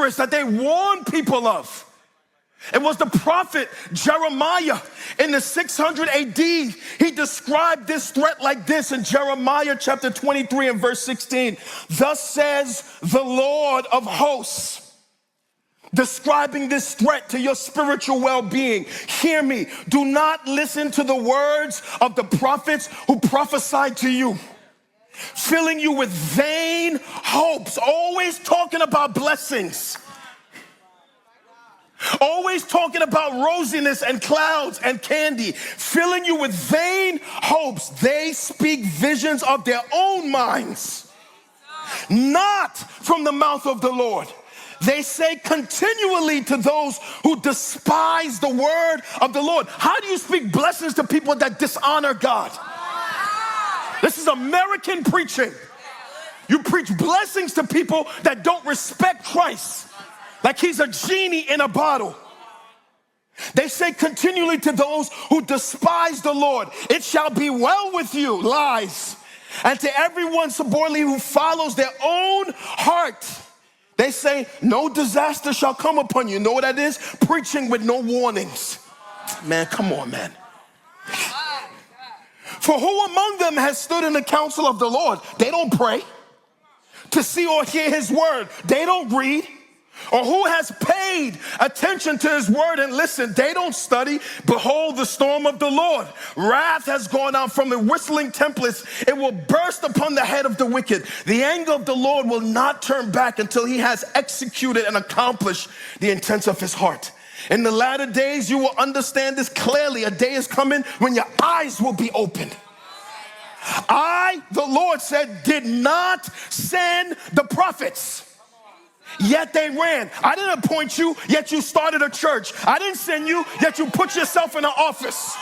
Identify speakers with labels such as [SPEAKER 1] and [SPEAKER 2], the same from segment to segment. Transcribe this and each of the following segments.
[SPEAKER 1] that they warned people of. It was the prophet Jeremiah in the 600 AD. He described this threat like this in Jeremiah chapter 23 and verse 16. Thus says the Lord of hosts, describing this threat to your spiritual well-being. Hear me. Do not listen to the words of the prophets who prophesied to you, filling you with vain hopes, always talking about blessings, always talking about rosiness and clouds and candy, filling you with vain hopes. They speak visions of their own minds, not from the mouth of the Lord. They say continually to those who despise the word of the Lord. How do you speak blessings to people that dishonor God? This is American preaching. You preach blessings to people that don't respect Christ, like he's a genie in a bottle. They say continually to those who despise the Lord, it shall be well with you, lies. And to everyone subordinately who follows their own heart, they say no disaster shall come upon you. You know what that is? Preaching with no warnings. Man, come on, man. For who among them has stood in the counsel of the Lord? They don't pray to see or hear his word. They don't read. Or who has paid attention to his word and listen? They don't study. Behold, the storm of the Lord. Wrath has gone out from the whistling tempests. It will burst upon the head of the wicked. The anger of the Lord will not turn back until he has executed and accomplished the intents of his heart. In the latter days, you will understand this clearly. A day is coming when your eyes will be opened. I, the Lord said, did not send the prophets, yet they ran. I didn't appoint you, yet you started a church. I didn't send you, yet you put yourself in an office.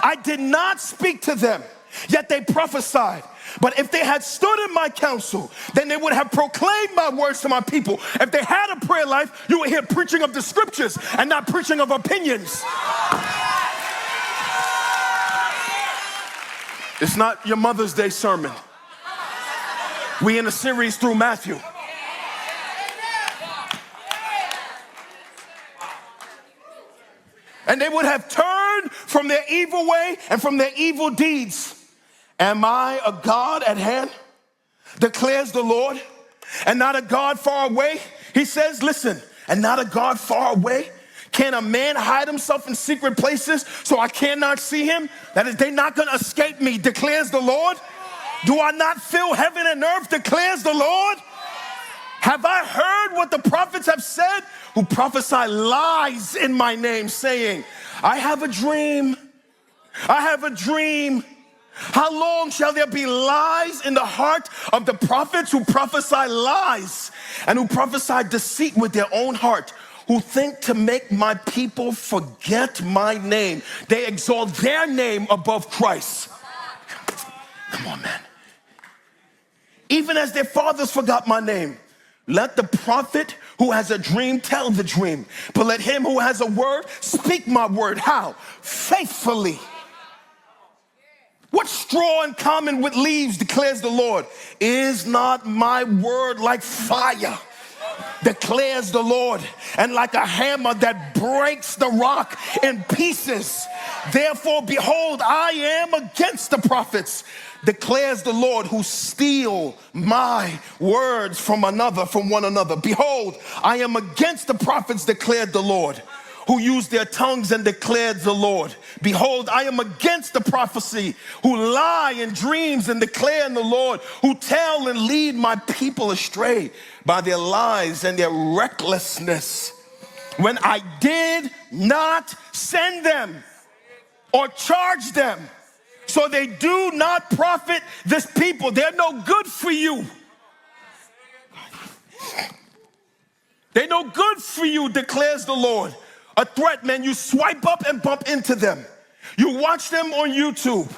[SPEAKER 1] I did not speak to them, yet they prophesied. But if they had stood in my counsel, then they would have proclaimed my words to my people. If they had a prayer life, you would hear preaching of the scriptures and not preaching of opinions. It's not your Mother's Day sermon. We in a series through Matthew. And they would have turned from their evil way and from their evil deeds. Am I a God at hand, declares the Lord, and not a God far away? He says, listen, and not a God far away? Can a man hide himself in secret places so I cannot see him? That is, they're not going to escape me, declares the Lord. Do I not fill heaven and earth, declares the Lord? Have I heard what the prophets have said, who prophesy lies in my name, saying, I have a dream, I have a dream. How long shall there be lies in the heart of the prophets who prophesy lies and who prophesy deceit with their own heart, who think to make my people forget my name? They exalt their name above Christ. Come on, man. Even as their fathers forgot my name. Let the prophet who has a dream tell the dream, but let him who has a word speak my word. How? Faithfully. What straw in common with leaves, declares the Lord? Is not my word like fire, declares the Lord, and like a hammer that breaks the rock in pieces? Therefore, behold, I am against the prophets, declares the Lord, who steal my words from one another. Behold, I am against the prophets, declared the Lord, who use their tongues and declared the Lord. Behold, I am against the prophecy, who lie in dreams and declare in the Lord, who tell and lead my people astray by their lies and their recklessness, when I did not send them or charge them. So they do not profit this people. They're no good for you. They're no good for you, declares the Lord. A threat, man. You swipe up and bump into them. You watch them on YouTube.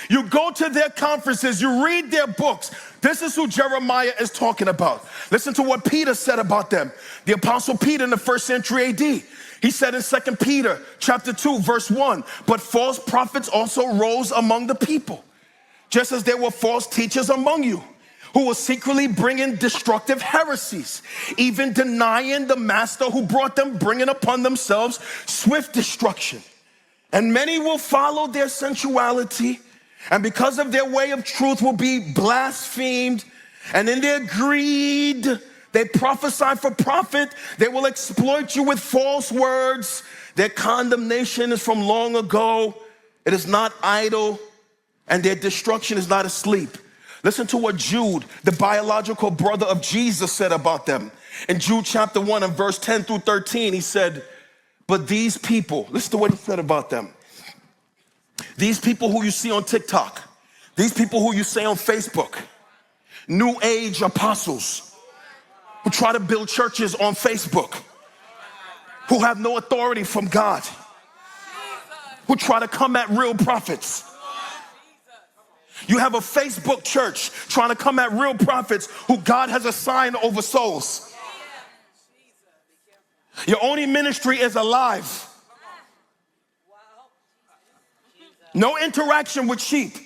[SPEAKER 1] You go to their conferences. You read their books. This is who Jeremiah is talking about. Listen to what Peter said about them. The Apostle Peter in the 1st century AD. He said in 2 Peter chapter 2, verse 1, but false prophets also rose among the people, just as there were false teachers among you, who will secretly bring in destructive heresies, even denying the master who brought them, bringing upon themselves swift destruction. And many will follow their sensuality, and because of their way of truth will be blasphemed. And in their greed, they prophesy for profit. They will exploit you with false words. Their condemnation is from long ago. It is not idle, and their destruction is not asleep. Listen to what Jude, the biological brother of Jesus, said about them. In Jude chapter 1 and verse 10 through 13, he said, but these people, listen to what he said about them. These people who you see on TikTok, these people who you see on Facebook, new age apostles who try to build churches on Facebook, who have no authority from God, who try to come at real prophets. You have a Facebook church trying to come at real prophets who God has assigned over souls. Your only ministry is alive. No interaction with sheep.